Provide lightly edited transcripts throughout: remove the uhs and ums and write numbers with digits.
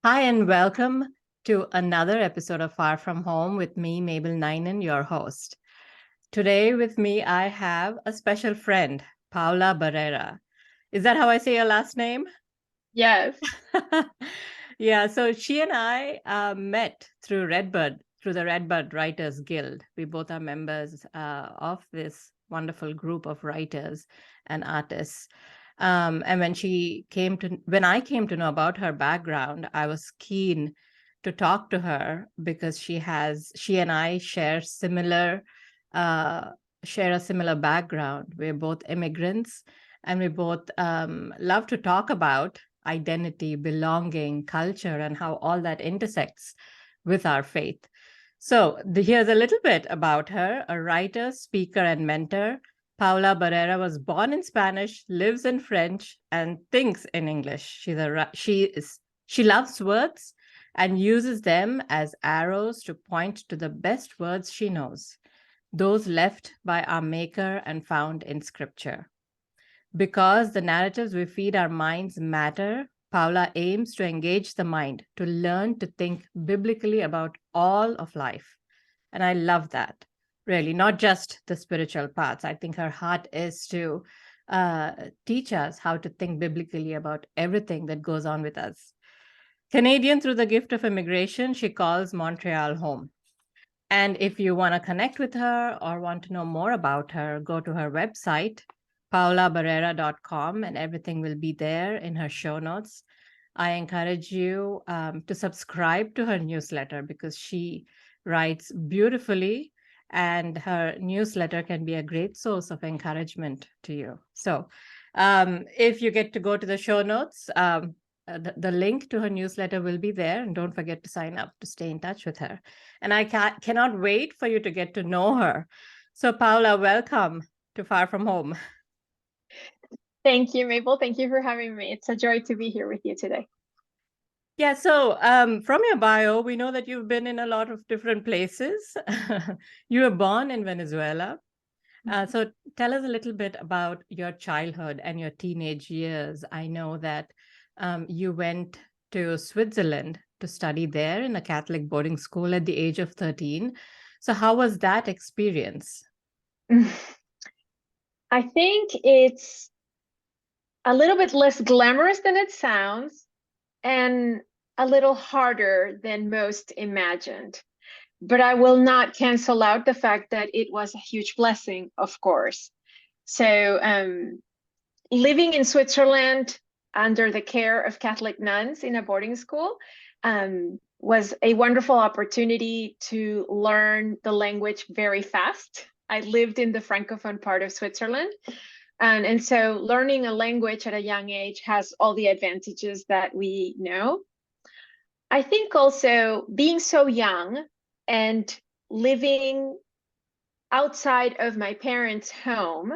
Hi, and welcome to another episode of Far From Home with me, Mabel Ninen, your host. Today, with me, I have a special friend, Paola Barrera. Is that how I say your last name? Yes. Yeah, so she and I met through through the Redbird Writers Guild. We both are members of this wonderful group of writers and artists. And when I came to know about her background, I was keen to talk to her because she and I uh, share a similar background. We're both immigrants, and we both love to talk about identity, belonging, culture, and how all that intersects with our faith. So, here's a little bit about her: a writer, speaker, and mentor. Paola Barrera was born in Spanish, lives in French, and thinks in English. She loves words and uses them as arrows to point to the best words she knows, those left by our Maker and found in Scripture. Because the narratives we feed our minds matter, Paula aims to engage the mind to learn to think biblically about all of life. And I love that, really, not just the spiritual parts. I think her heart is to teach us how to think biblically about everything that goes on with us. Canadian through the gift of immigration, she calls Montreal home. And if you want to connect with her or want to know more about her, go to her website, paolabarrera.com, and everything will be there in her show notes. I encourage you to subscribe to her newsletter because she writes beautifully, and her newsletter can be a great source of encouragement to you. So, if you get to go to the show notes, the link to her newsletter will be there, and don't forget to sign up to stay in touch with her. And I cannot wait for you to get to know her. So, Paula, welcome to Far From Home. Thank you, Mabel. Thank you for having me. It's a joy to be here with you today. Yeah, so from your bio, we know that you've been in a lot of different places. You were born in Venezuela. So tell us a little bit about your childhood and your teenage years. I know that you went to Switzerland to study there in a Catholic boarding school at the age of 13. So, how was that experience? I think it's a little bit less glamorous than it sounds and a little harder than most imagined. But I will not cancel out the fact that it was a huge blessing, of course. So, living in Switzerland under the care of Catholic nuns in a boarding school was a wonderful opportunity to learn the language very fast. I lived in the Francophone part of Switzerland. And so learning a language at a young age has all the advantages that we know. I think also being so young and living outside of my parents' home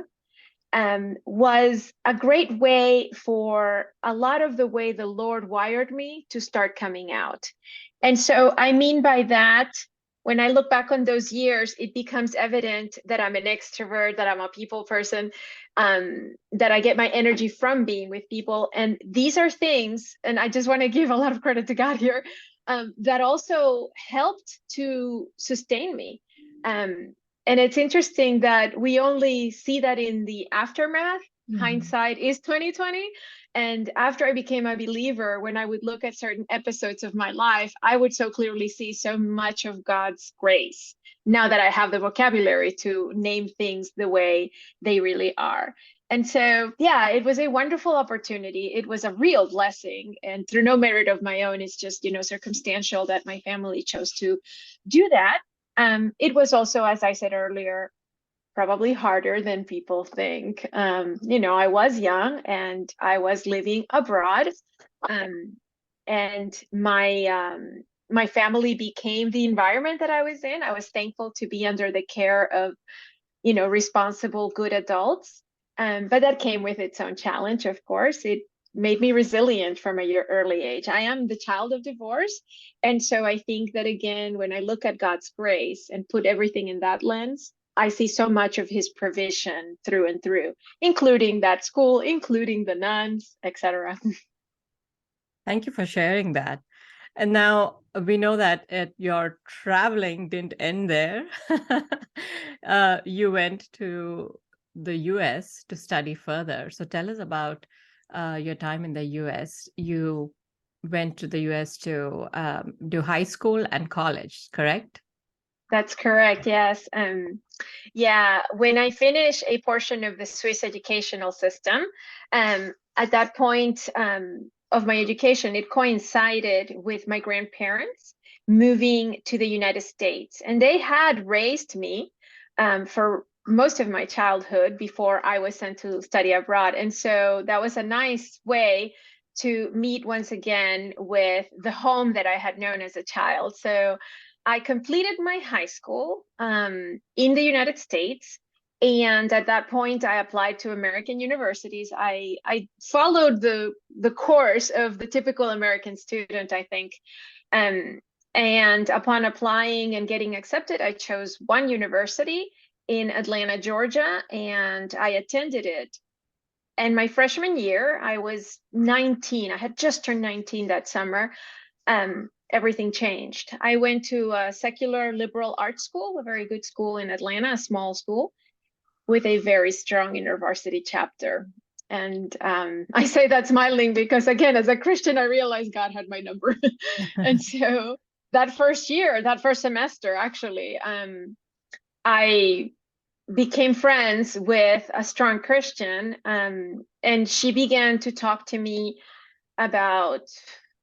was a great way for a lot of the way the Lord wired me to start coming out. And so I mean by that, when I look back on those years, it becomes evident that I'm an extrovert, that I'm a people person, that I get my energy from being with people. And these are things, and I just want to give a lot of credit to God here, that also helped to sustain me. Um, and it's interesting that we only see that in the aftermath. Hindsight is 2020. And after I became a believer, when I would look at certain episodes of my life, I would so clearly see so much of God's grace now that I have the vocabulary to name things the way they really are. And so, yeah, it was a wonderful opportunity. It was a real blessing. And through no merit of my own, it's just, circumstantial that my family chose to do that. It was also, as I said earlier, probably harder than people think. I was young and I was living abroad, and my family became the environment that I was in. I was thankful to be under the care of, responsible, good adults. But that came with its own challenge, of course. It made me resilient from a early age. I am the child of divorce. And so I think that, again, when I look at God's grace and put everything in that lens, I see so much of his provision through and through, including that school, including the nuns, etc. Thank you for sharing that. And now we know that your traveling didn't end there. You went to the US to study further. So tell us about your time in the US. You went to the US to do high school and college, correct? That's correct. Yes. Yeah. When I finished a portion of the Swiss educational system, at that point of my education, it coincided with my grandparents moving to the United States, and they had raised me for most of my childhood before I was sent to study abroad. And so that was a nice way to meet once again with the home that I had known as a child. So I completed my high school in the United States. And at that point, I applied to American universities. I followed the course of the typical American student, I think. Um, and upon applying and getting accepted, I chose one university in Atlanta, Georgia, and I attended it. And my freshman year, I was 19. I had just turned 19 that summer. Everything changed. I went to a secular liberal arts school, a very good school in Atlanta, a small school with a very strong InterVarsity chapter. And I say that smiling because, again, as a Christian, I realized God had my number. And so that first year, that first semester, actually, I became friends with a strong Christian, and she began to talk to me about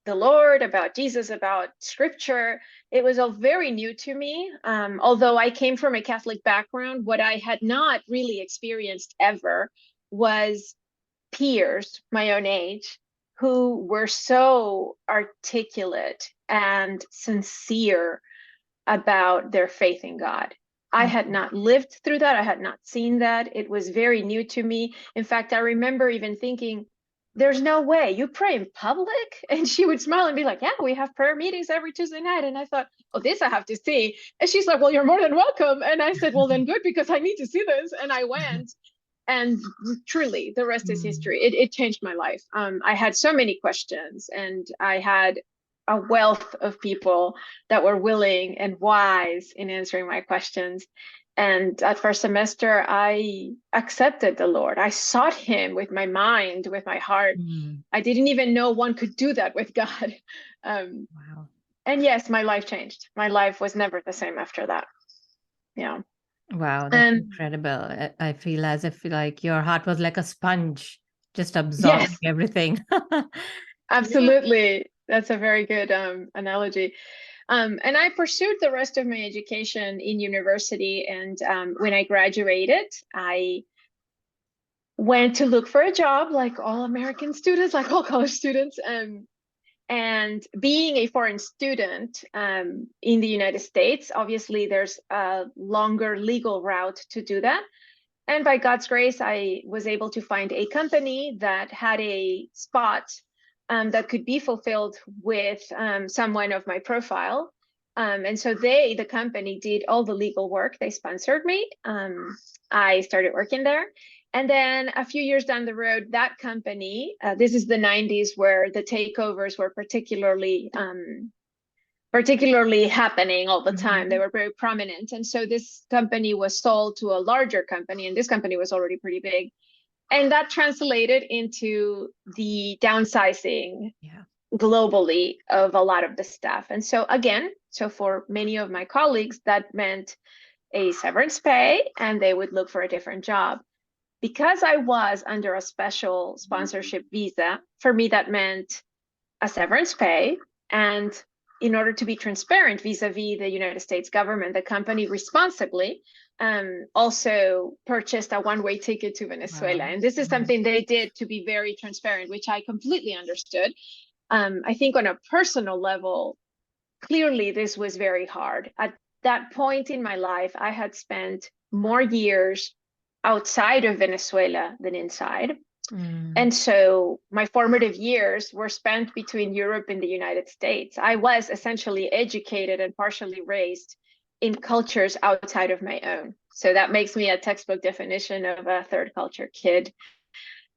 the Lord, about Jesus, about scripture. It was all very new to me. Although I came from a Catholic background, what I had not really experienced ever was peers my own age who were so articulate and sincere about their faith in God. I had not lived through that. I had not seen that. It was very new to me. In fact, I remember even thinking, there's no way you pray in public. And she would smile and be like, yeah, we have prayer meetings every Tuesday night. And I thought, oh, this I have to see. And she's like, well, you're more than welcome. And I said, well, then good, because I need to see this. And I went. And truly, the rest is history. It changed my life. I had so many questions, and I had a wealth of people that were willing and wise in answering my questions. And at first semester, I accepted the Lord. I sought him with my mind, with my heart. I didn't even know one could do that with God. Wow. And yes, my life changed. My life was never the same after that. Yeah. Wow, that's incredible. I feel as if like your heart was like a sponge, just absorbing Yes, everything. Yeah. absolutely. That's a very good analogy. And I pursued the rest of my education in university. And when I graduated, I went to look for a job like all American students, like all college students. And being a foreign student in the United States, obviously there's a longer legal route to do that. And by God's grace, I was able to find a company that had a spot that could be fulfilled with someone of my profile. And so the company did all the legal work. They sponsored me. I started working there. And then a few years down the road, that company, this is the 90s where the takeovers were particularly happening all the time. They were very prominent. And so this company was sold to a larger company, and this company was already pretty big. And that translated into the downsizing globally of a lot of the staff. And so again, so for many of my colleagues, that meant a severance pay, and they would look for a different job. Because I was under a special sponsorship visa, for me, that meant a severance pay. And in order to be transparent vis-a-vis the United States government, the company responsibly also purchased a one-way ticket to Venezuela. And this is something they did to be very transparent, which I completely understood. I think on a personal level, clearly this was very hard. At that point in my life, I had spent more years outside of Venezuela than inside. And so my formative years were spent between Europe and the United States. I was essentially educated and partially raised in cultures outside of my own. So that makes me a textbook definition of a third culture kid.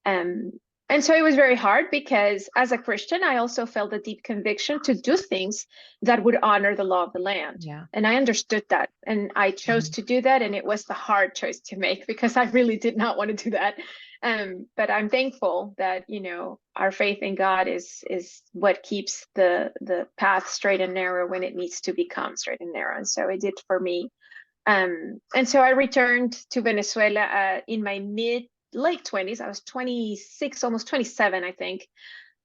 And And so it was very hard because as a Christian, I also felt a deep conviction to do things that would honor the law of the land. Yeah. And I understood that. And I chose to do that. And it was the hard choice to make because I really did not want to do that. But I'm thankful that, our faith in God is what keeps the path straight and narrow when it needs to become straight and narrow. And so it did for me. And so I returned to Venezuela in my late 20s. I was 26, almost 27, I think,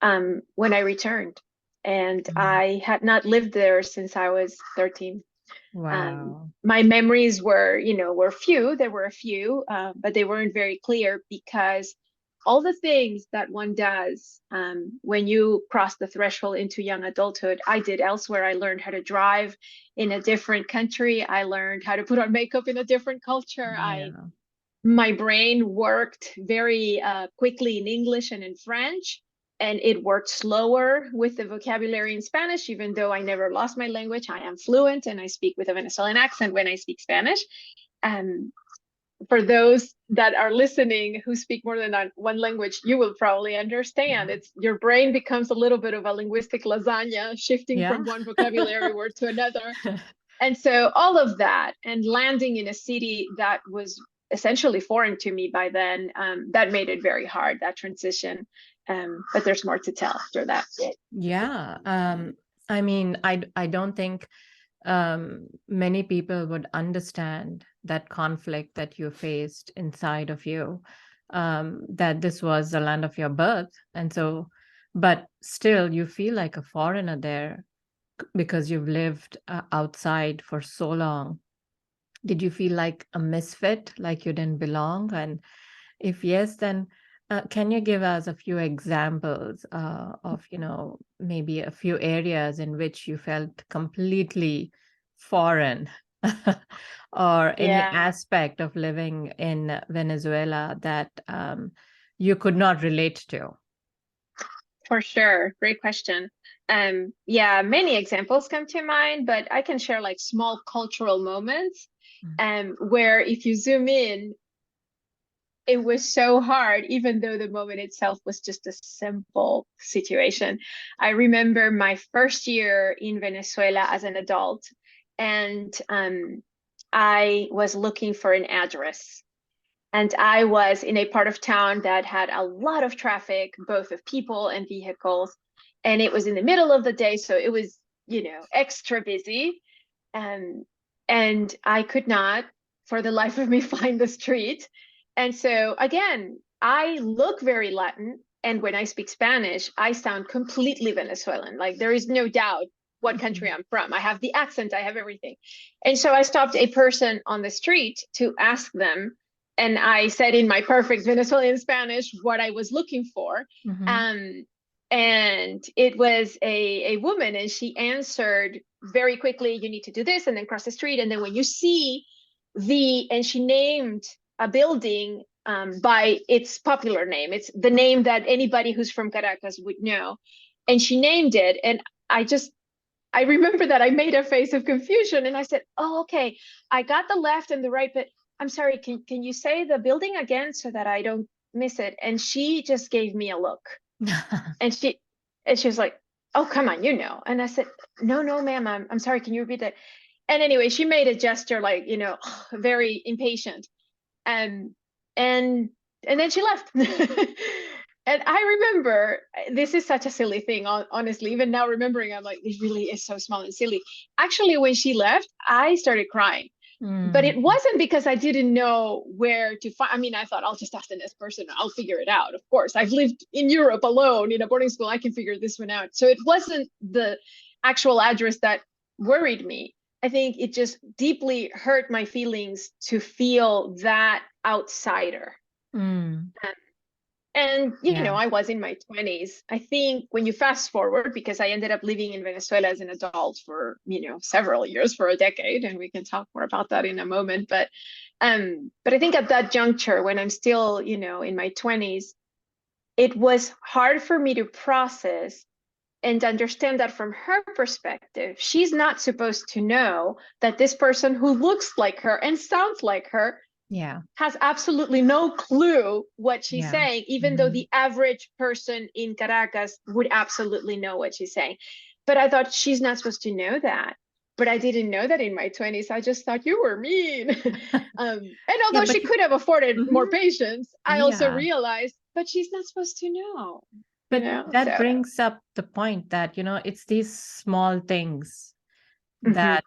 when I returned. And I had not lived there since I was 13. Wow. My memories were few. There were a few, but they weren't very clear because all the things that one does when you cross the threshold into young adulthood, I did elsewhere. I learned how to drive in a different country. I learned how to put on makeup in a different culture. Yeah. My brain worked very quickly in English and in French, and it worked slower with the vocabulary in Spanish, even though I never lost my language. I am fluent and I speak with a Venezuelan accent when I speak Spanish. And for those that are listening who speak more than one language, you will probably understand. It's your brain becomes a little bit of a linguistic lasagna, shifting Yeah. from one vocabulary word to another. And so all of that, and landing in a city that was essentially foreign to me by then, that made it very hard, that transition. But there's more to tell after that. Yeah. I mean, I don't think many people would understand that conflict that you faced inside of you, that this was the land of your birth. And so, but still, you feel like a foreigner there because you've lived outside for so long. Did you feel like a misfit, like you didn't belong? And if yes, then can you give us a few examples of, maybe a few areas in which you felt completely foreign or any Yeah, aspect of living in Venezuela that you could not relate to? for sure. Great question. Yeah, many examples come to mind, but I can share like small cultural moments where if you zoom in, it was so hard, even though the moment itself was just a simple situation. I remember my first year in Venezuela as an adult, and I was looking for an address. And I was in a part of town that had a lot of traffic, both of people and vehicles. And it was in the middle of the day, so it was, extra busy. And I could not, for the life of me, find the street. And so again, I look very Latin. And when I speak Spanish, I sound completely Venezuelan. Like there is no doubt what country I'm from. I have the accent, I have everything. And so I stopped a person on the street to ask them. And I said in my perfect Venezuelan Spanish what I was looking for. Mm-hmm. And it was a woman, and she answered very quickly, you need to do this and then cross the street. And then when you see and she named a building by its popular name. It's the name that anybody who's from Caracas would know. And she named it. And I remember that I made a face of confusion and I said, oh, okay, I got the left and the right, but I'm sorry, can you say the building again so that I don't miss it? And she just gave me a look. And she was like, oh, come on, And I said, no, ma'am, I'm sorry, can you repeat that? And anyway, she made a gesture like, very impatient. And and then she left. And I remember, this is such a silly thing, honestly. Even now remembering, I'm like, it really is so small and silly. Actually, when she left, I started crying. But it wasn't because I didn't know where to find. I mean, I thought I'll just ask the next person. I'll figure it out. Of course, I've lived in Europe alone in a boarding school. I can figure this one out. So it wasn't the actual address that worried me. I think it just deeply hurt my feelings to feel that outsider. Mm. And, Yeah. I was in my 20s. I think when you fast forward, because I ended up living in Venezuela as an adult for, several years, for a decade, and we can talk more about that in a moment. But I think at that juncture, when I'm still, in my 20s, it was hard for me to process and understand that from her perspective, she's not supposed to know that this person who looks like her and sounds like her Yeah. has absolutely no clue what she's Yeah. saying, even though the average person in Caracas would absolutely know what she's saying. But I thought she's not supposed to know that. But I didn't know that in my 20s. I just thought you were mean. And Yeah, although she but could have afforded more mhm, patience, I also yeah. realized, but she's not supposed to know, But that So, brings up the point that, it's these small things mhm, that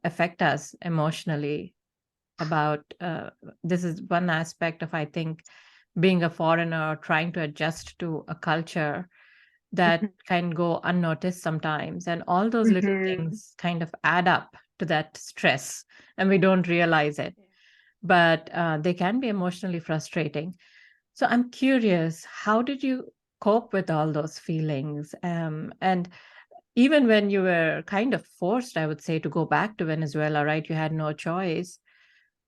affect us emotionally about this is one aspect of, I think, being a foreigner or trying to adjust to a culture that mhm, can go unnoticed sometimes. And all those little mhm. things kind of add up to that stress, and we don't realize it. But they can be emotionally frustrating. So I'm curious, how did you cope with all those feelings? And even when you were kind of forced, I would say, to go back to Venezuela, right? You had no choice.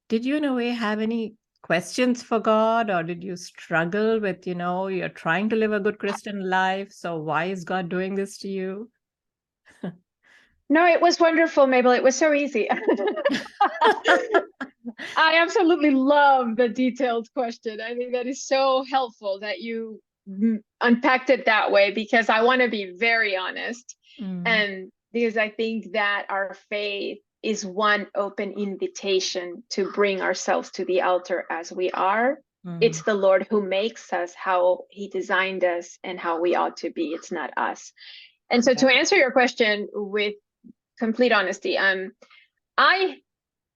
Did you, in a way, have any questions for God, or did you struggle with, you're trying to live a good Christian life, so why is God doing this to you? No, it was wonderful, Mabel. It was so easy. I absolutely love the detailed question. I think that is so helpful that you unpacked it that way, because I want to be very honest. Mm, And because I think that our faith is one open invitation to bring ourselves to the altar as we are. It's mm, the Lord who makes us how he designed us and how we ought to be. It's not us. And so to yeah. answer your question with complete honesty, I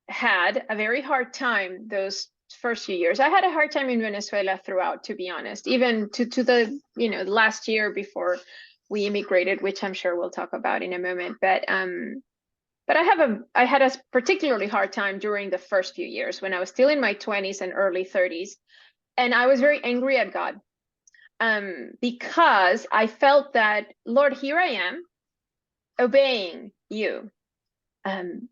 had a very hard time those first few years. I had a hard time in Venezuela throughout, to be honest, even to the last year before we immigrated, which I'm sure we'll talk about in a moment. But I had a particularly hard time during the first few years when I was still in my 20s and early 30s, and I was very angry at God, because I felt that, Lord, here I am obeying you. Um,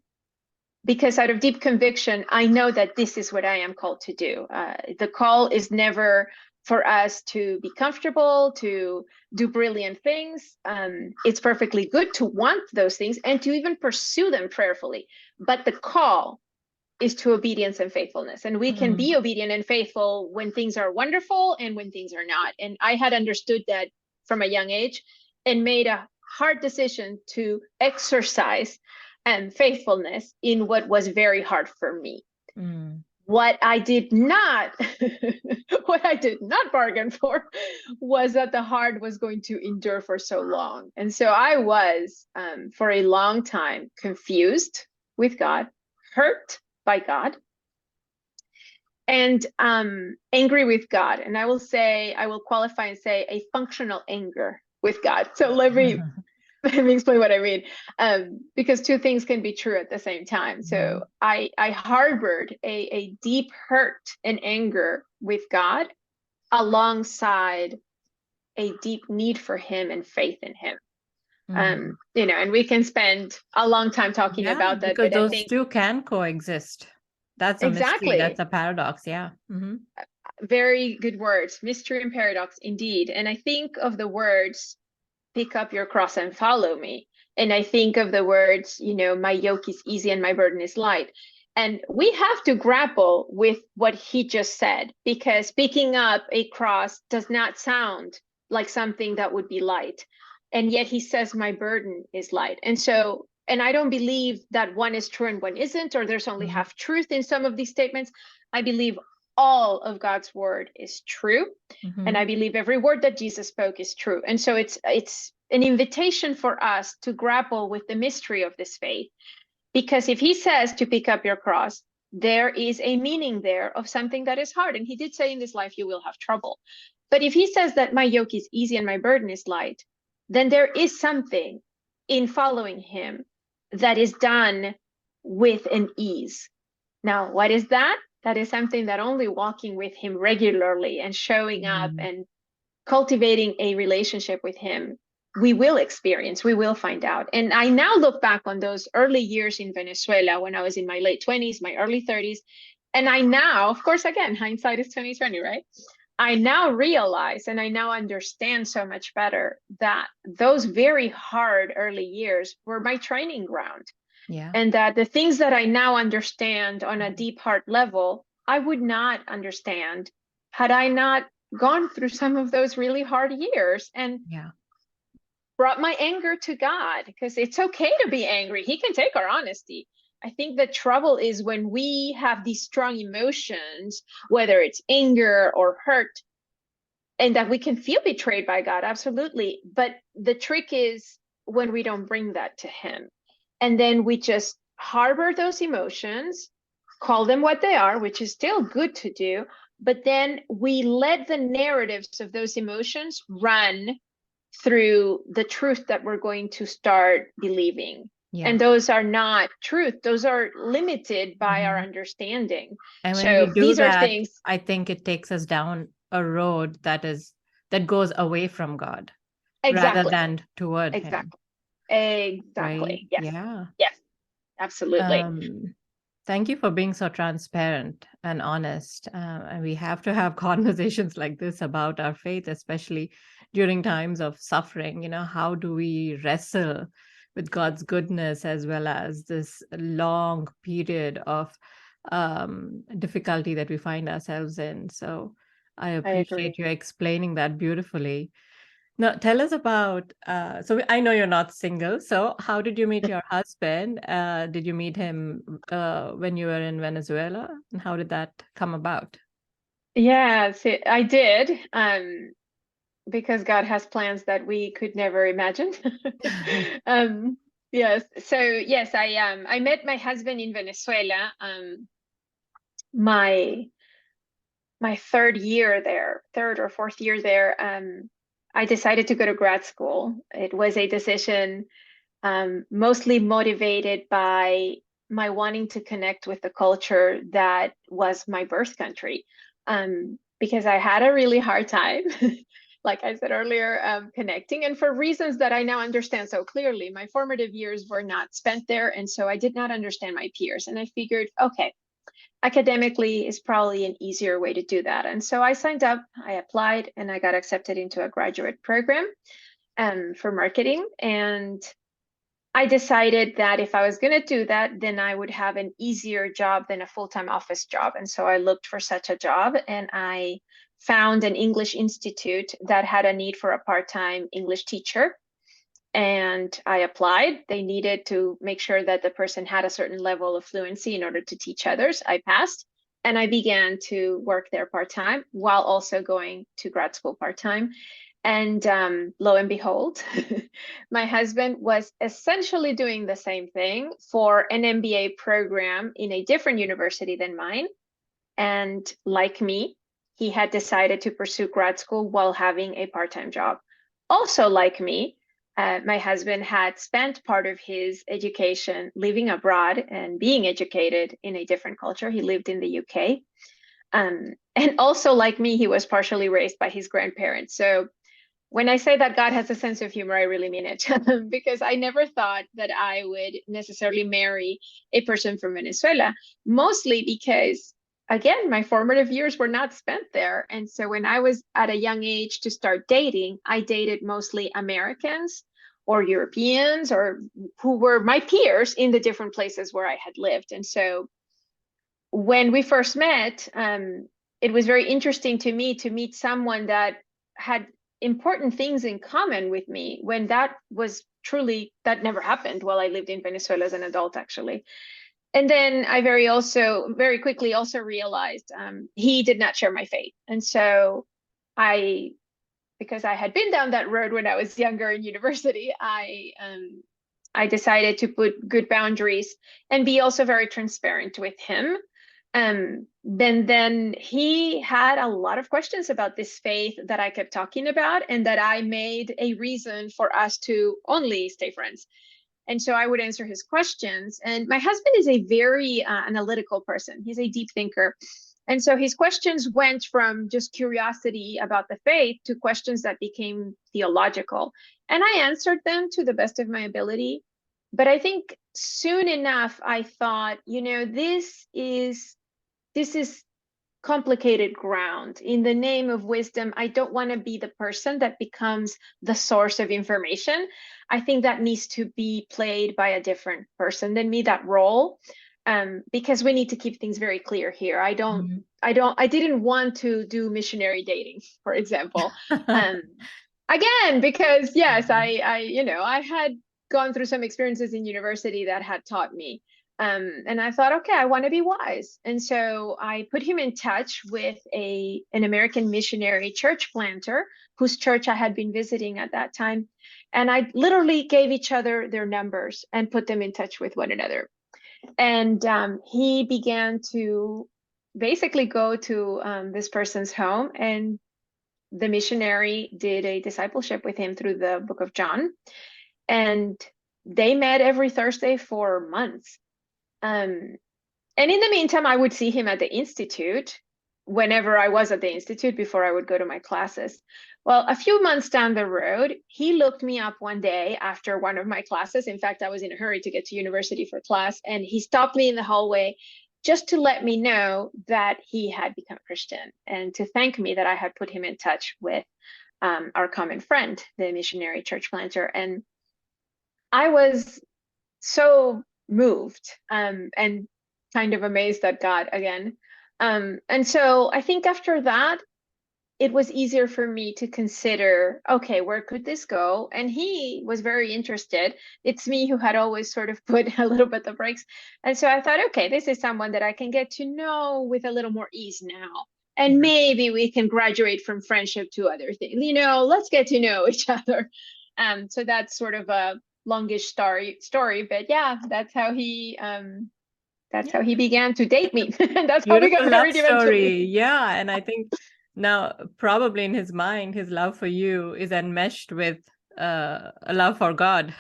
because out of deep conviction, I know that this is what I am called to do. The call is never for us to be comfortable, to do brilliant things. It's perfectly good to want those things and to even pursue them prayerfully. But the call is to obedience and faithfulness. And we can Mm, be obedient and faithful when things are wonderful and when things are not. And I had understood that from a young age and made a hard decision to exercise and faithfulness in what was very hard for me. mm, What I did not, what I did not bargain for was that the hard was going to endure for so long. And so I was, for a long time, confused with God, hurt by God, and angry with God. And I will qualify and say a functional anger with God. So let me explain what I mean, because two things can be true at the same time. So mm, I harbored a deep hurt and anger with God alongside a deep need for him and faith in him. mm. And we can spend a long time talking Yeah, about that, because but I those think two can coexist. That's a mystery. That's exactly, a paradox. Yeah. very good words, mystery and paradox indeed. And I think of the words pick up your cross and follow me. And I think of the words, my yoke is easy and my burden is light. And we have to grapple with what he just said, because picking up a cross does not sound like something that would be light. And yet he says, my burden is light. And I don't believe that one is true and one isn't, or there's only Mm, half truth in some of these statements. I believe all of God's word is true. And mm, I believe every word that Jesus spoke is true. And so it's an invitation for us to grapple with the mystery of this faith. Because if he says to pick up your cross, there is a meaning there of something that is hard. And he did say in this life you will have trouble. But if he says that my yoke is easy and my burden is light, then there is something in following him that is done with an ease. Now, what is that? That is something that only walking with him regularly and showing up mm, and cultivating a relationship with him, we will experience, we will find out. And I now look back on those early years in Venezuela when I was in my late 20s, my early 30s. And I now, of course, again, hindsight is 2020, right? I now realize and I now understand so much better that those very hard early years were my training ground. yeah. And that the things that I now understand on a deep heart level, I would not understand had I not gone through some of those really hard years and Yeah. brought my anger to God, because it's okay to be angry. He can take our honesty. I think the trouble is when we have these strong emotions, whether it's anger or hurt, and that we can feel betrayed by God, absolutely. But the trick is when we don't bring that to Him. And then we just harbor those emotions, call them what they are, which is still good to do. But then we let the narratives of those emotions run through the truth that we're going to start believing. Yeah. And those are not truth, those are limited by our Mhm. understanding. And when we So do these are that, things. I think it takes us down a road that goes away from God rather Exactly. than toward Him. Exactly. Right? Exactly. Yes. Yeah. Yes. Absolutely. Um, Thank you for being so transparent and honest. And we have to have conversations like this about our faith, especially during times of suffering. How do we wrestle with God's goodness as well as this long period of difficulty that we find ourselves in? So I I agree. appreciate you explaining that beautifully. Now, tell us about. I know you're not single. So, how did you meet your husband? Did you meet him when you were in Venezuela? And how did that come about? Yes, I did. Because God has plans that we could never imagine. um, yes. So yes, I met my husband in Venezuela. My my third year there, third or fourth year there. I decided to go to grad school. It was a decision mostly motivated by my wanting to connect with the culture that was my birth country. Because I had a really hard time, like I said earlier, connecting. And for reasons that I now understand so clearly, my formative years were not spent there. And so I did not understand my peers. And I figured, okay, academically is probably an easier way to do that. And so I signed up, I applied, and I got accepted into a graduate program for marketing. And I decided that if I was going to do that, then I would have an easier job than a full-time office job. And so I looked for such a job, and I found an English institute that had a need for a part-time English teacher. And I applied. They needed to make sure that the person had a certain level of fluency in order to teach others. I passed, and I began to work there part-time while also going to grad school part-time. And lo and behold, my husband was essentially doing the same thing for an MBA program in a different university than mine. And like me, he had decided to pursue grad school while having a part-time job. Also, like me, my husband had spent part of his education living abroad and being educated in a different culture. He lived in the UK. And also, like me, he was partially raised by his grandparents. So when I say that God has a sense of humor, I really mean it. Because I never thought that I would necessarily marry a person from Venezuela, mostly because, again, my formative years were not spent there. And so when I was at a young age to start dating, I dated mostly Americans or Europeans or who were my peers in the different places where I had lived. And so when we first met, it was very interesting to me to meet someone that had important things in common with me when that was truly, that never happened while I lived in Venezuela as an adult, actually. And then I very quickly also realized he did not share my faith. And so I, because I had been down that road when I was younger in university, I decided to put good boundaries and be also very transparent with him. Then he had a lot of questions about this faith that I kept talking about, and that I made a reason for us to only stay friends. And so I would answer his questions. And my husband is a very analytical person. He's a deep thinker. And so his questions went from just curiosity about the faith to questions that became theological. And I answered them to the best of my ability. But I think soon enough, I thought, this is complicated ground. In the name of wisdom, I don't want to be the person that becomes the source of information. I think that needs to be played by a different person than me, that role. because we need to keep things very clear here. Mhm. I didn't want to do missionary dating, for example. Um, Again, because yes, I had gone through some experiences in university that had taught me. And I thought, okay, I want to be wise. And so I put him in touch with an American missionary church planter whose church I had been visiting at that time. And I literally gave each other their numbers and put them in touch with one another. And he began to basically go to this person's home, and the missionary did a discipleship with him through the book of John. And they met every Thursday for months. Um, and in the meantime, I would see him at the Institute whenever I was at the Institute before I would go to my classes. Well, a few months down the road, he looked me up one day after one of my classes. In fact, I was in a hurry to get to university for class, and he stopped me in the hallway just to let me know that he had become Christian and to thank me that I had put him in touch with our common friend, the missionary church planter. And I was so moved and kind of amazed at God again. And so I think after that, it was easier for me to consider, okay, where could this go? And he was very interested. It's me who had always sort of put a little bit the brakes. And so I thought, okay, this is someone that I can get to know with a little more ease now. And maybe we can graduate from friendship to other things. Let's get to know each other. So that's sort of a longish story, but yeah, that's how he began to date me. And that's how we got Beautiful love married eventually. story. Yeah. And I think now, probably in his mind, his love for you is enmeshed with a love for God.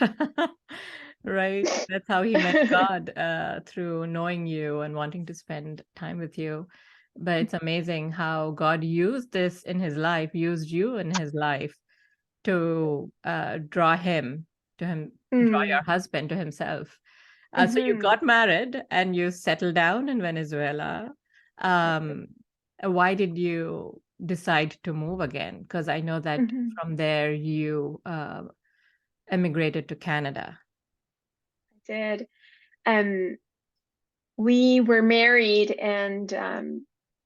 Right? That's how he met God, through knowing you and wanting to spend time with you. But it's amazing how God used this in his life, used you in his life to draw your Mm. husband to himself. So you Mhm. got married and you settled down in Venezuela. Um, why did you decide to move again? Because I know that Mhm. from there you emigrated to Canada. I did. Um, we were married, and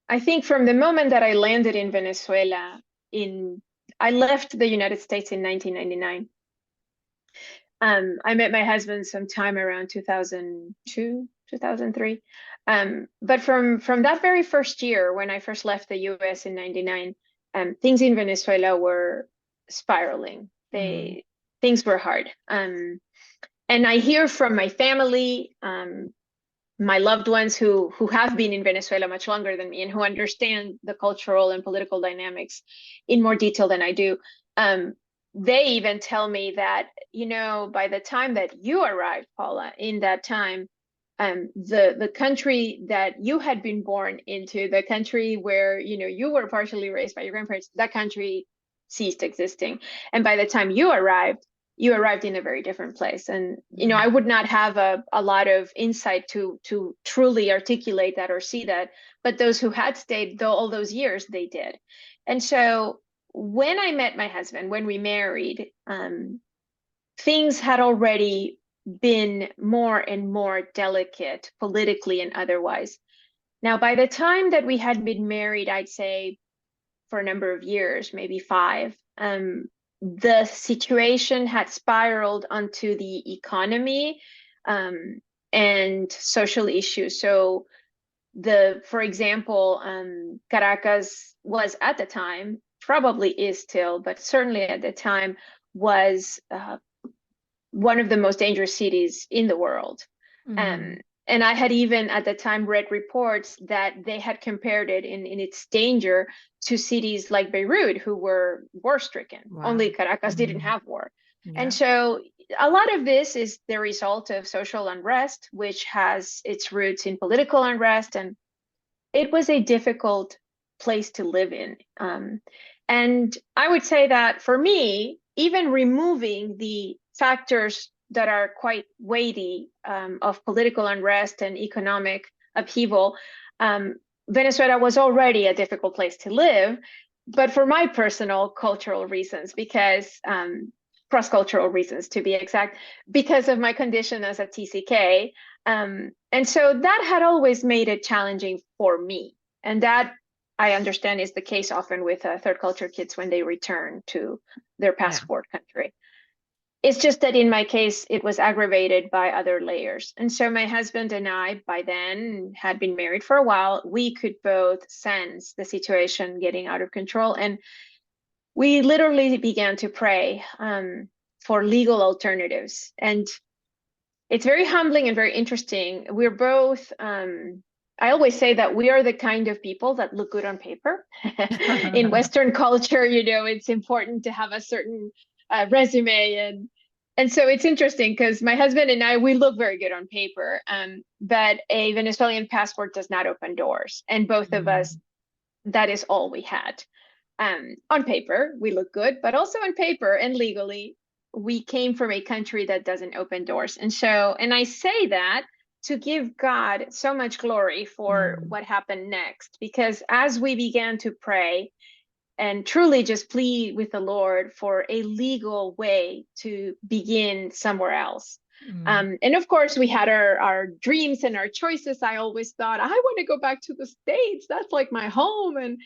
I think from the moment that I landed in Venezuela, in I left the United States in 1999. I met my husband sometime around 2002, 2003. But from that very first year, when I first left the US in 99, things in Venezuela were spiraling. Mm, Things were hard. And I hear from my family, my loved ones who have been in Venezuela much longer than me and who understand the cultural and political dynamics in more detail than I do. They even tell me that, by the time that you arrived, Paula, in that time, the country that you had been born into, the country where, you were partially raised by your grandparents, that country ceased existing. And by the time you arrived in a very different place. And, I mm, would not have a lot of insight to truly articulate that or see that. But those who had stayed though all those years, they did. And so when I met my husband, when we married, things had already been more and more delicate politically and otherwise. Now, by the time that we had been married, I'd say for a number of years, maybe 5, the situation had spiraled onto the economy and social issues. So for example, Caracas was at the time, probably is still, but certainly at the time was one of the most dangerous cities in the world. Um, mm. and I had even at the time read reports that they had compared it in its danger to cities like Beirut, who were war stricken. Only Wow. Caracas didn't Mm, have war. And yeah. so a lot of this is the result of social unrest, which has its roots in political unrest. And it was a difficult place to live in. And I would say that for me, even removing the factors that are quite weighty of political unrest and economic upheaval, Venezuela was already a difficult place to live, but for my personal cultural reasons, because cross-cultural reasons to be exact, because of my condition as a TCK. And so that had always made it challenging for me. And that, I understand, is the case often with third culture kids when they return to their passport country. It's just that in my case, it was aggravated by other layers. And so my husband and I, by then, had been married for a while. We could both sense the situation getting out of control. And we literally began to pray for legal alternatives. And it's very humbling and very interesting. We're both, I always say that we are the kind of people that look good on paper. In Western culture, it's important to have a certain resume. And so it's interesting because my husband and I, we look very good on paper, but a Venezuelan passport does not open doors. And both of us, that is all we had. On paper, we look good, but also on paper and legally, we came from a country that doesn't open doors. And so, and I say that to give God so much glory for what happened next, because as we began to pray and truly just plead with the Lord for a legal way to begin somewhere else. And of course, we had our dreams and our choices. I always thought, I want to go back to the States. That's like my home. And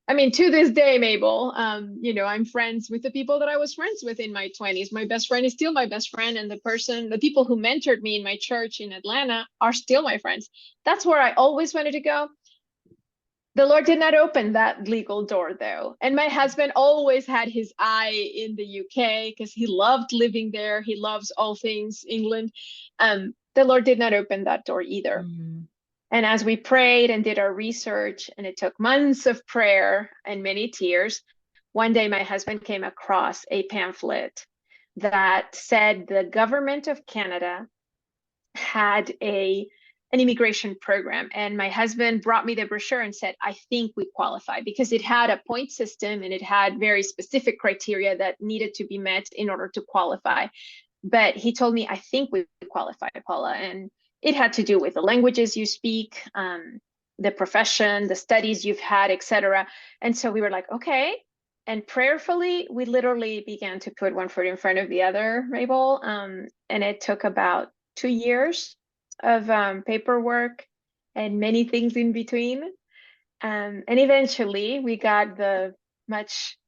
I mean, to this day, Mabel, I'm friends with the people that I was friends with in my 20s. My best friend is still my best friend. And the people who mentored me in my church in Atlanta are still my friends. That's where I always wanted to go. The Lord did not open that legal door, though. And my husband always had his eye in the UK because he loved living there. He loves all things England. The Lord did not open that door either. And as we prayed and did our research, and it took months of prayer and many tears, one day my husband came across a pamphlet that said the government of Canada had an immigration program. And my husband brought me the brochure and said, I think we qualify, because it had a point system and it had very specific criteria that needed to be met in order to qualify. But he told me, I think we qualify, Paula. And it had to do with the languages you speak, the profession, the studies you've had, etc. And so we were like, okay. And prayerfully, we literally began to put one foot in front of the other, Mabel. And it took about 2 years of paperwork and many things in between. And eventually we got the much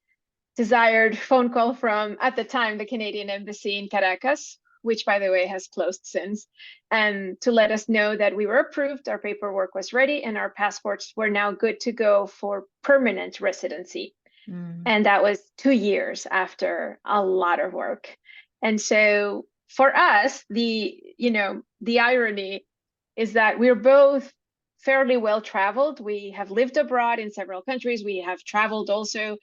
desired phone call from, at the time, the Canadian Embassy in Caracas, which, by the way, has closed since, and to let us know that we were approved, our paperwork was ready, and our passports were now good to go for permanent residency. And that was 2 years after a lot of work. And so for us, the irony is that we're both fairly well traveled. We have lived abroad in several countries. We have traveled also.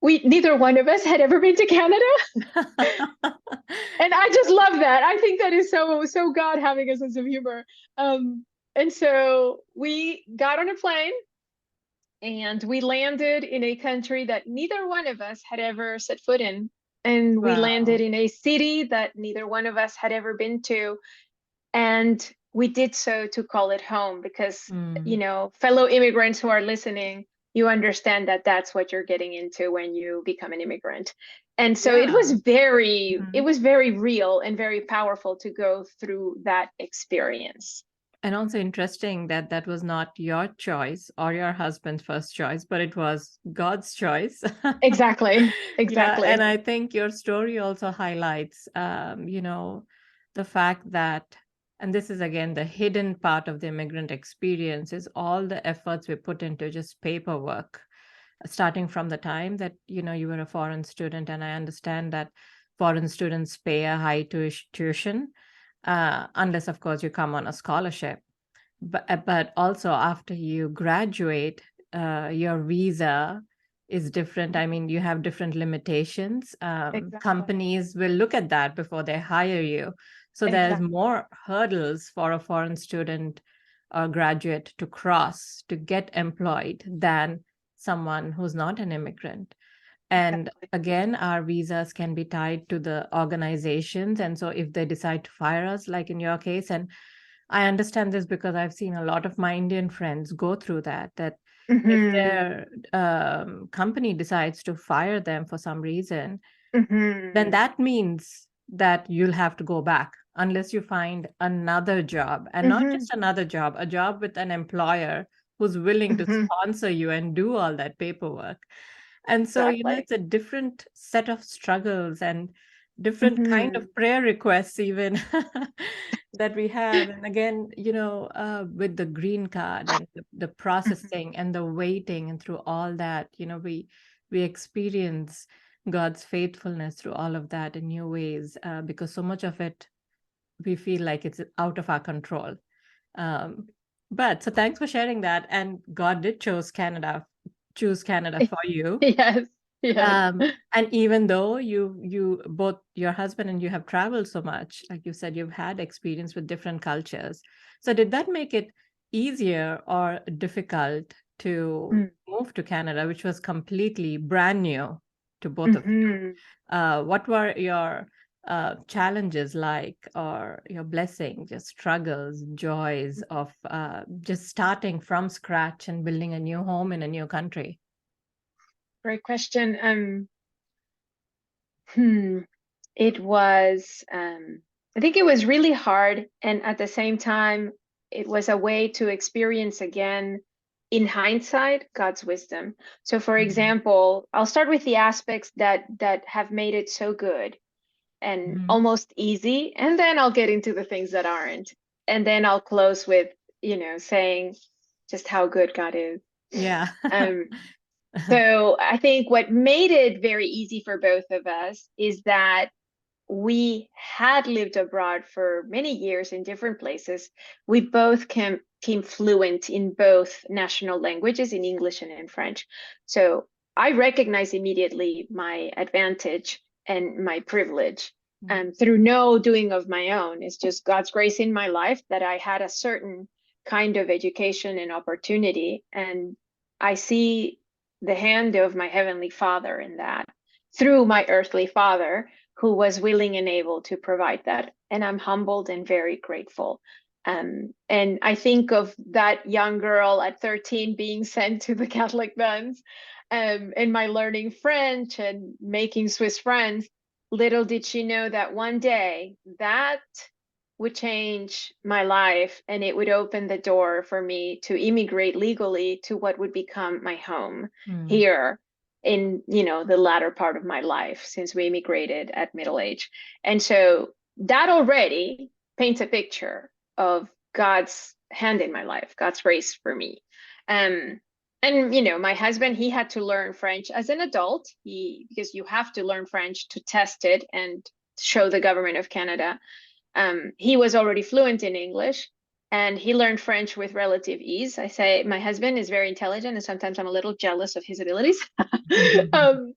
Neither one of us had ever been to Canada. And I just love that. I think that is so God having a sense of humor. And so we got on a plane and we landed in a country that neither one of us had ever set foot in. And we landed in a city that neither one of us had ever been to. And we did so to call it home because, fellow immigrants who are listening, you understand that that's what you're getting into when you become an immigrant. And so it was very real and very powerful to go through that experience. And also interesting that that was not your choice or your husband's first choice, but it was God's choice. Exactly. Yeah, and I think your story also highlights, the fact that, and this is again the hidden part of the immigrant experience, is all the efforts we put into just paperwork, starting from the time that you were a foreign student. And I understand that foreign students pay a high tuition, unless of course you come on a scholarship. But also after you graduate, your visa is different. I mean, you have different limitations. Companies will look at that before they hire you. So there's more hurdles for a foreign student or graduate to cross to get employed than someone who's not an immigrant. And again, our visas can be tied to the organizations. And so if they decide to fire us, like in your case, and I understand this because I've seen a lot of my Indian friends go through that if their company decides to fire them for some reason, then that means that you'll have to go back unless you find another job, and not just another job, a job with an employer who's willing to sponsor you and do all that paperwork. And so, Exactly. it's a different set of struggles and different kind of prayer requests even that we have. And again, with the green card and the processing and the waiting and through all that, we experience God's faithfulness through all of that in new ways, because so much of it we feel like it's out of our control. But so thanks for sharing that. And God did choose Canada for you. Yes. Yes. And even though you both your husband and you have traveled so much, like you said, you've had experience with different cultures. So did that make it easier or difficult to move to Canada, which was completely brand new to both of you? What were your challenges like, or your blessings, your struggles, joys of just starting from scratch and building a new home in a new country? Great question. It was, I think it was really hard. And at the same time, it was a way to experience again, in hindsight, God's wisdom. So for example, I'll start with the aspects that have made it so good and almost easy. And then I'll get into the things that aren't. And then I'll close with, saying just how good God is. Yeah. So I think what made it very easy for both of us is that we had lived abroad for many years in different places. We both came fluent in both national languages, in English and in French. So I recognize immediately my advantage and my privilege, through no doing of my own. It's just God's grace in my life that I had a certain kind of education and opportunity. And I see the hand of my Heavenly Father in that, through my earthly father, who was willing and able to provide that. And I'm humbled and very grateful. And I think of that young girl at 13 being sent to the Catholic nuns, and my learning French and making Swiss friends. Little did she know that one day that would change my life, and it would open the door for me to immigrate legally to what would become my home here in the latter part of my life, since we immigrated at middle age. And so that already paints a picture of God's hand in my life, God's grace for me. And my husband, he had to learn French as an adult, because you have to learn French to test it and show the government of Canada. He was already fluent in English, and he learned French with relative ease. I say my husband is very intelligent, and sometimes I'm a little jealous of his abilities. So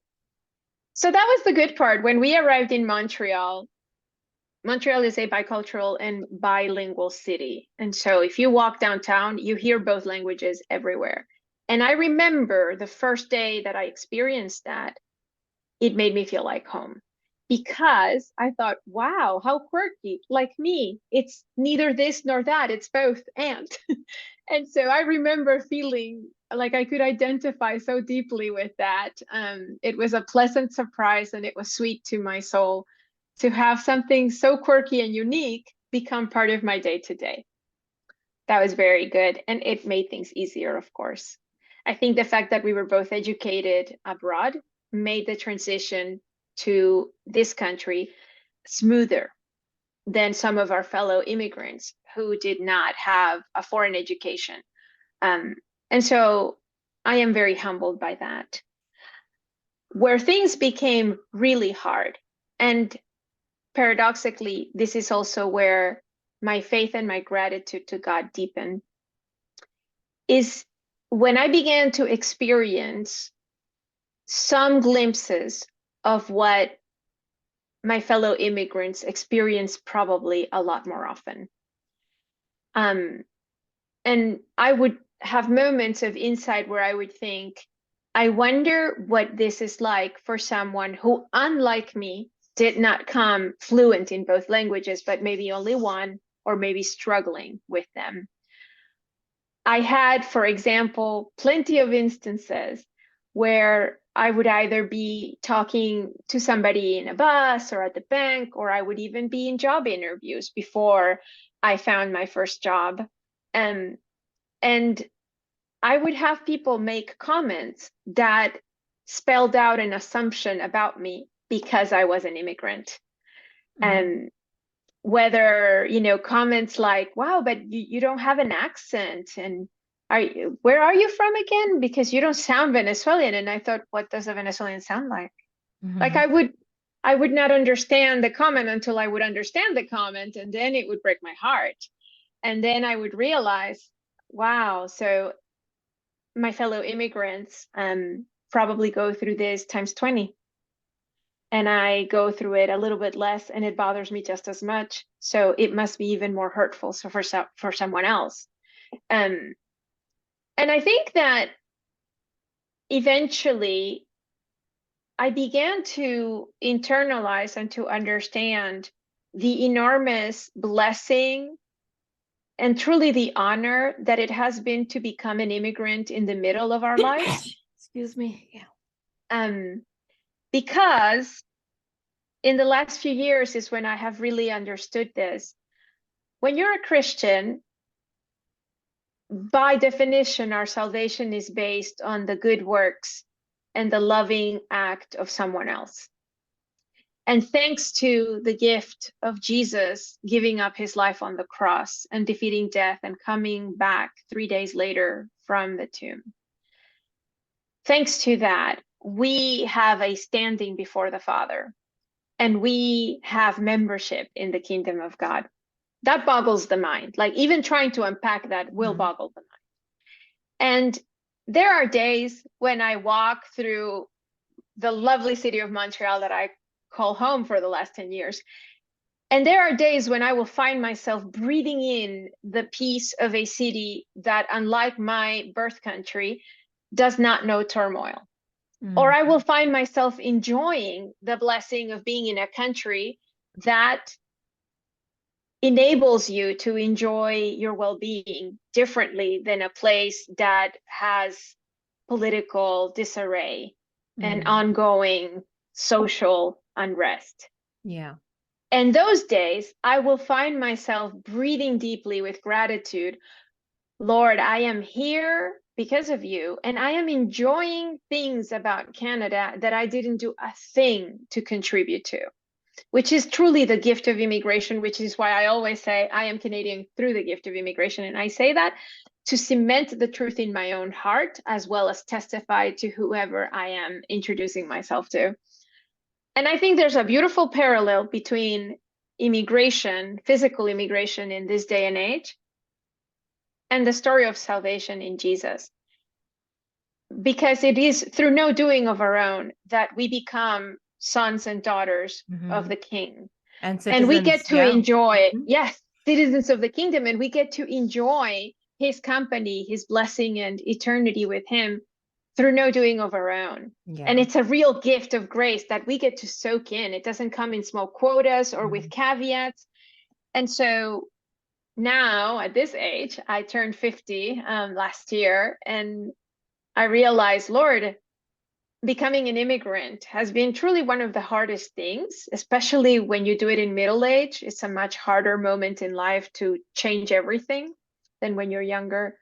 that was the good part. When we arrived in Montreal, Montreal is a bicultural and bilingual city. And so if you walk downtown, you hear both languages everywhere. And I remember the first day that I experienced that, it made me feel like home, because I thought, wow, how quirky, like me. It's neither this nor that, it's both and. And so I remember feeling like I could identify so deeply with that. It was a pleasant surprise, and it was sweet to my soul to have something so quirky and unique become part of my day to day. That was very good. And it made things easier, of course. I think the fact that we were both educated abroad made the transition to this country smoother than some of our fellow immigrants who did not have a foreign education. And so I am very humbled by that. Where things became really hard, and paradoxically, this is also where my faith and my gratitude to God deepen, is when I began to experience some glimpses of what my fellow immigrants experience probably a lot more often. And I would have moments of insight where I would think, I wonder what this is like for someone who, unlike me, did not come fluent in both languages, but maybe only one, or maybe struggling with them. I had, for example, plenty of instances where I would either be talking to somebody in a bus or at the bank, or I would even be in job interviews before I found my first job. And I would have people make comments that spelled out an assumption about me because I was an immigrant. And whether, comments like, wow, but you don't have an accent, and where are you from again? Because you don't sound Venezuelan. And I thought, what does a Venezuelan sound like? Like I would not understand the comment until I would understand the comment, and then it would break my heart. And then I would realize, wow, so my fellow immigrants probably go through this times 20. And I go through it a little bit less, and it bothers me just as much. So it must be even more hurtful so for someone else. And I think that eventually I began to internalize and to understand the enormous blessing and truly the honor that it has been to become an immigrant in the middle of our lives. Excuse me. Yeah. Because in the last few years is when I have really understood this. When you're a Christian, by definition, our salvation is based on the good works and the loving act of someone else. And thanks to the gift of Jesus giving up his life on the cross and defeating death and coming back 3 days later from the tomb. Thanks to that, we have a standing before the Father, and we have membership in the kingdom of God. That boggles the mind. Like, even trying to unpack that will boggle the mind. And there are days when I walk through the lovely city of Montreal that I call home for the last 10 years. And there are days when I will find myself breathing in the peace of a city that, unlike my birth country, does not know turmoil. Or I will find myself enjoying the blessing of being in a country that enables you to enjoy your well-being differently than a place that has political disarray and ongoing social unrest. Yeah. And those days, I will find myself breathing deeply with gratitude. Lord, I am here because of you, and I am enjoying things about Canada that I didn't do a thing to contribute to, which is truly the gift of immigration, which is why I always say I am Canadian through the gift of immigration. And I say that to cement the truth in my own heart, as well as testify to whoever I am introducing myself to. And I think there's a beautiful parallel between immigration, physical immigration in this day and age, and the story of salvation in Jesus. Because it is through no doing of our own that we become sons and daughters of the King. And we get to enjoy, yes, citizens of the kingdom, and we get to enjoy his company, his blessing, and eternity with him through no doing of our own. Yeah. And it's a real gift of grace that we get to soak in. It doesn't come in small quotas or with caveats. And so now at this age, I turned 50 last year, and I realized, Lord, becoming an immigrant has been truly one of the hardest things, especially when you do it in middle age. It's a much harder moment in life to change everything than when you're younger.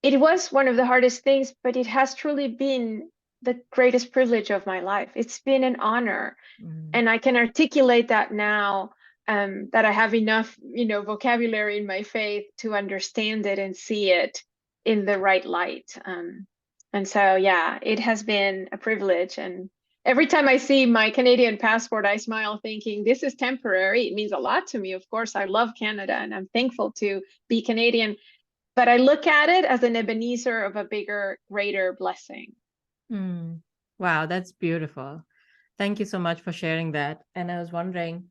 It was one of the hardest things, but it has truly been the greatest privilege of my life. It's been an honor. And I can articulate that now that I have enough, vocabulary in my faith to understand it and see it in the right light. And so, yeah, it has been a privilege. And every time I see my Canadian passport, I smile thinking, this is temporary. It means a lot to me. Of course, I love Canada and I'm thankful to be Canadian. But I look at it as an Ebenezer of a bigger, greater blessing. Wow, that's beautiful. Thank you so much for sharing that. And I was wondering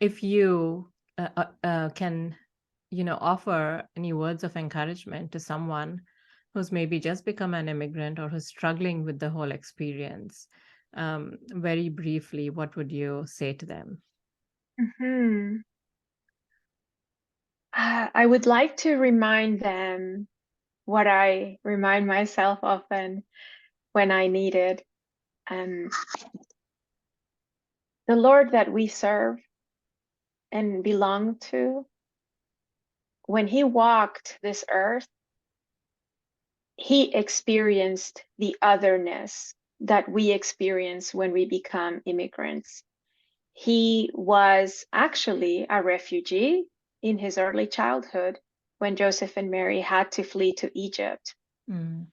if you can, offer any words of encouragement to someone who's maybe just become an immigrant or who's struggling with the whole experience. Very briefly, what would you say to them? I would like to remind them what I remind myself often, when I needed. The Lord that we serve and belong to, when he walked this earth, he experienced the otherness that we experience when we become immigrants. He was actually a refugee in his early childhood when Joseph and Mary had to flee to Egypt. Mm.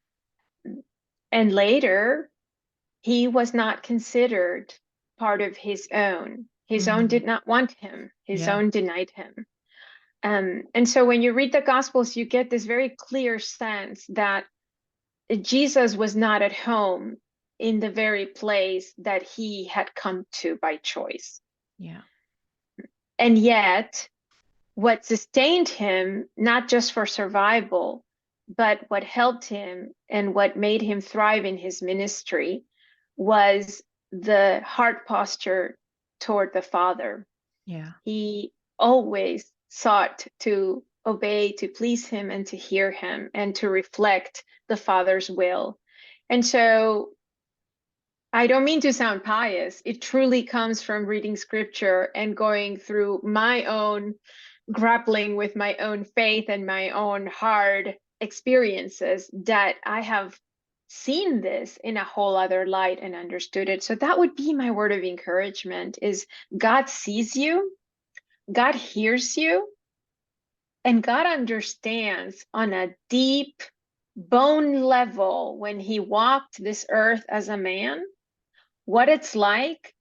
And later, he was not considered part of his own. His own did not want him. His Yeah. own denied him. And so when you read the Gospels, you get this very clear sense that Jesus was not at home in the very place that he had come to by choice. Yeah. And yet, what sustained him, not just for survival, but what helped him and what made him thrive in his ministry was the heart posture toward the Father. Yeah. He always sought to obey, to please him, and to hear him, and to reflect the Father's will. And so I don't mean to sound pious. It truly comes from reading scripture and going through my own grappling with my own faith and my own hard experiences that I have seen this in a whole other light and understood it. So that would be my word of encouragement is God sees you, God hears you, and God understands on a deep bone level when he walked this earth as a man what it's like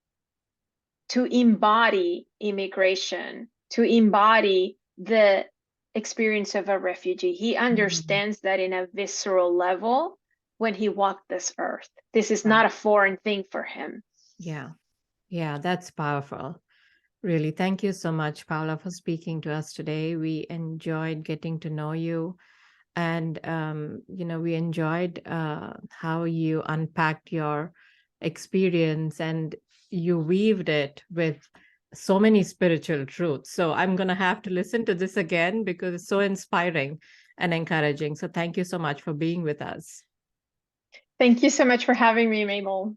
to embody immigration, to embody the experience of a refugee. He understands that in a visceral level when he walked this earth. This is Right. not a foreign thing for him. Yeah. Yeah. That's powerful. Really. Thank you so much, Paola, for speaking to us today. We enjoyed getting to know you. And, we enjoyed how you unpacked your experience and you weaved it with so many spiritual truths. So I'm going to have to listen to this again because it's so inspiring and encouraging. So thank you so much for being with us. Thank you so much for having me, Mabel.